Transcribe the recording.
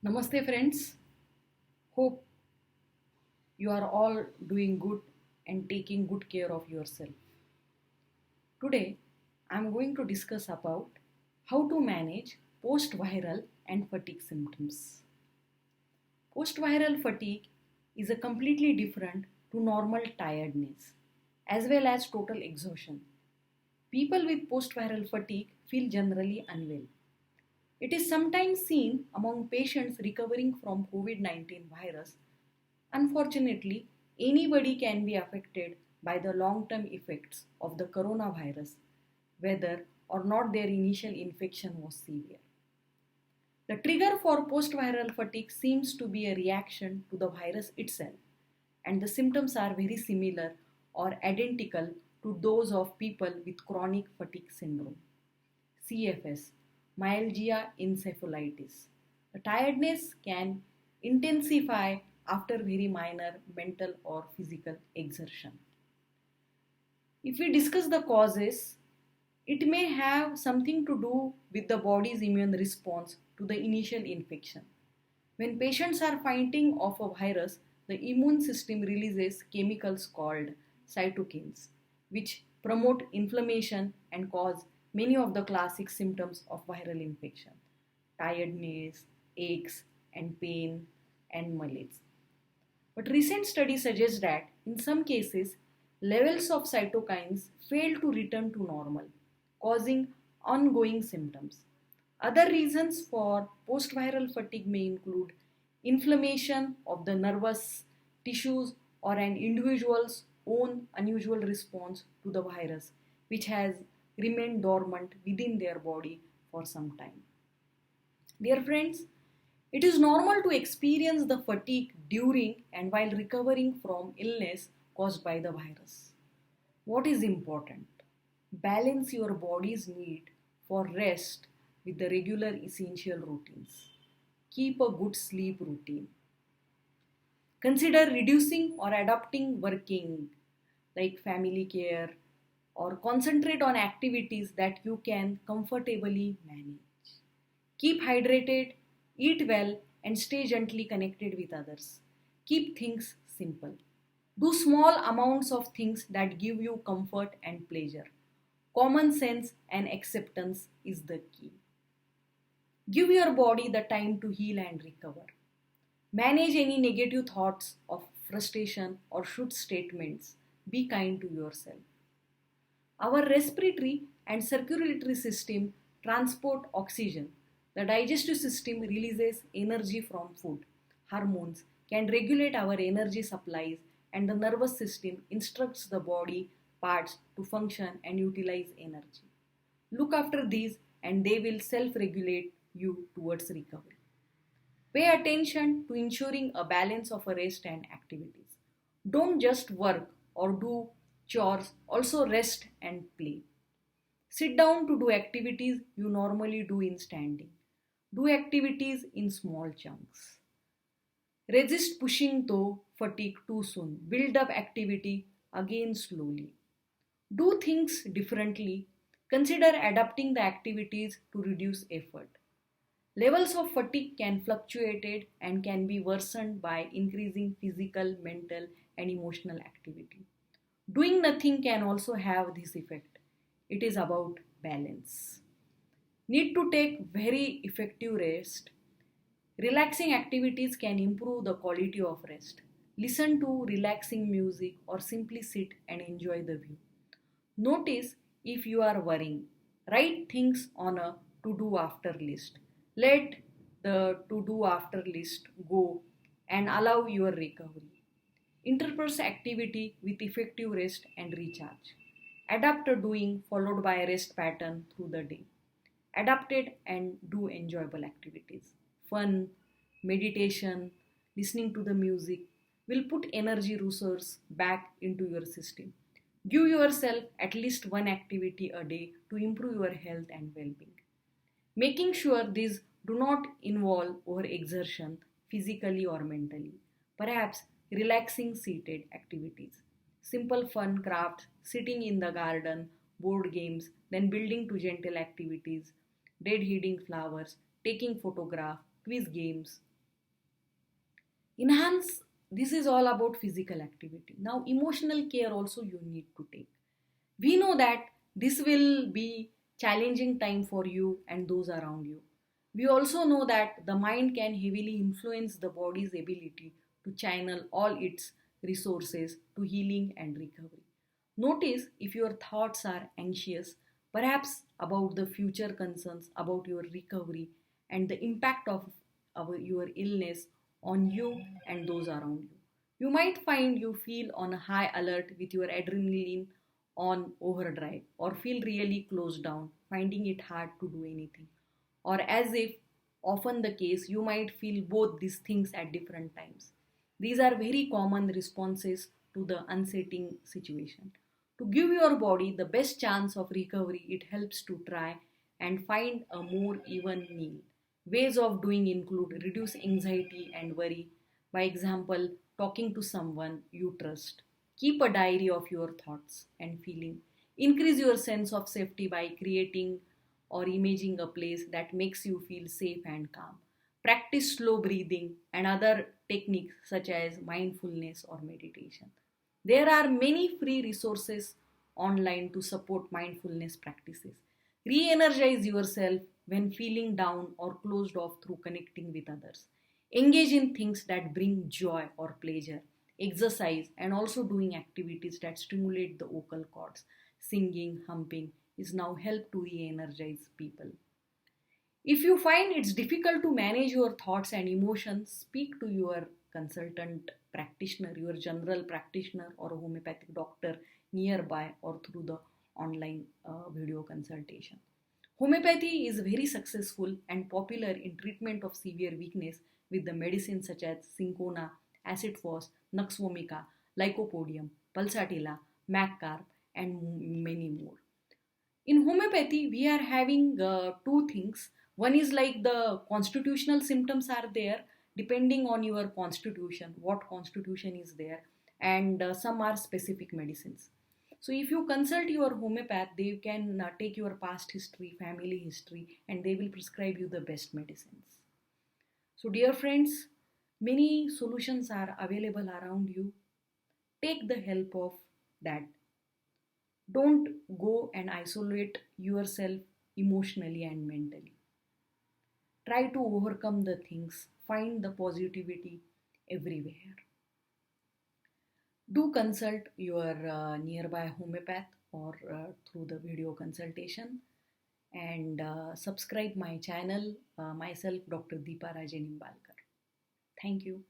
Namaste, friends. Hope you are all doing good and taking good care of yourself. Today, I am going to discuss about how to manage post-viral and fatigue symptoms. Post-viral fatigue is a completely different to normal tiredness as well as total exhaustion. People with post-viral fatigue feel generally unwell. It is sometimes seen among patients recovering from COVID-19 virus. Unfortunately, anybody can be affected by the long term effects of the coronavirus, whether or not their initial infection was severe. The trigger for post viral fatigue seems to be a reaction to the virus itself, and the symptoms are very similar or identical to those of people with chronic fatigue syndrome. CFS, myalgia encephalitis. The tiredness can intensify after very minor mental or physical exertion. If we discuss the causes, it may have something to do with the body's immune response to the initial infection. When patients are fighting off a virus, the immune system releases chemicals called cytokines, which promote inflammation and cause many of the classic symptoms of viral infection: tiredness, aches, and pain, and malaise. But recent studies suggest that in some cases, levels of cytokines fail to return to normal, causing ongoing symptoms. Other reasons for post viral fatigue may include inflammation of the nervous tissues or an individual's own unusual response to the virus, which has remained dormant within their body for some time. Dear friends, it is normal to experience the fatigue during and while recovering from illness caused by the virus. What is important? Balance your body's need for rest with the regular essential routines. Keep a good sleep routine. Consider reducing or adapting working like family care or concentrate on activities that you can comfortably manage. Keep hydrated, eat well, and stay gently connected with others. Keep things simple. Do small amounts of things that give you comfort and pleasure. Common sense and acceptance is the key. Give your body the time to heal and recover. Manage any negative thoughts of frustration or should statements. Be kind to yourself. Our respiratory and circulatory system transport oxygen. The digestive system releases energy from food. Hormones can regulate our energy supplies, and the nervous system instructs the body parts to function and utilize energy. Look after these, and they will self regulate you towards recovery. Pay attention to ensuring a balance of rest and activities. Don't just work or do chores, also rest and play. Sit down to do activities you normally do in standing. Do activities in small chunks. Resist pushing though fatigue too soon. Build up activity again slowly. Do things differently. Consider adapting the activities to reduce effort. Levels of fatigue can fluctuate and can be worsened by increasing physical, mental, and emotional activity. Doing nothing can also have this effect. It is about balance. Need to take very effective rest. Relaxing activities can improve the quality of rest. Listen to relaxing music or simply sit and enjoy the view. Notice if you are worrying. Write things on a to do after list. Let the to do after list go and allow your recovery. Interpret activity with effective rest and recharge. Adapt a doing followed by a rest pattern through the day. Adapt it and do enjoyable activities. Fun, meditation, listening to the music will put energy resource back into your system. Give yourself at least one activity a day to improve your health and well being. Making sure these do not involve overexertion physically or mentally. Perhaps relaxing seated activities. Simple fun crafts, sitting in the garden, board games, then building to gentle activities, dead heating flowers, taking photograph, quiz games. Enhance, this is all about physical activity. Now emotional care also you need to take. We know that this will be challenging time for you and those around you. We also know that the mind can heavily influence the body's ability to channel all its resources to healing and recovery. Notice if your thoughts are anxious, perhaps about the future concerns, about your recovery, and the impact of your illness on you and those around you. You might find you feel on a high alert with your adrenaline on overdrive, or feel really closed down, finding it hard to do anything. Or as if often the case, you might feel both these things at different times. These are very common responses to the unsettling situation. To give your body the best chance of recovery, it helps to try and find a more even meal. Ways of doing include reduce anxiety and worry. By example, talking to someone you trust. Keep a diary of your thoughts and feeling. Increase your sense of safety by creating or imaging a place that makes you feel safe and calm. Practice slow breathing and other techniques such as mindfulness or meditation. There are many free resources online to support mindfulness practices. Re energize yourself when feeling down or closed off through connecting with others. Engage in things that bring joy or pleasure. Exercise and also doing activities that stimulate the vocal cords. Singing, humming is now help to re energize people. If you find it's difficult to manage your thoughts and emotions, speak to your consultant practitioner, your general practitioner, or a homeopathic doctor nearby or through the online video consultation. Homeopathy is very successful and popular in treatment of severe weakness with the medicines such as Cinchona, Acid Phos, Nux vomica, Lycopodium, Pulsatilla, Maccarb, and many more. In homeopathy we are having two things. One is like the constitutional symptoms are there depending on your constitution, what constitution is there, and some are specific medicines. So if you consult your homeopath, they can take your past history, family history, and they will prescribe you the best medicines. So dear friends, many solutions are available around you. Take the help of that. Don't go and isolate yourself emotionally and mentally. Try to overcome the things, find the positivity everywhere. Do consult your nearby homeopath or through the video consultation, and subscribe my channel, myself, Dr. Deepa Raje Nimbalkar. Thank you.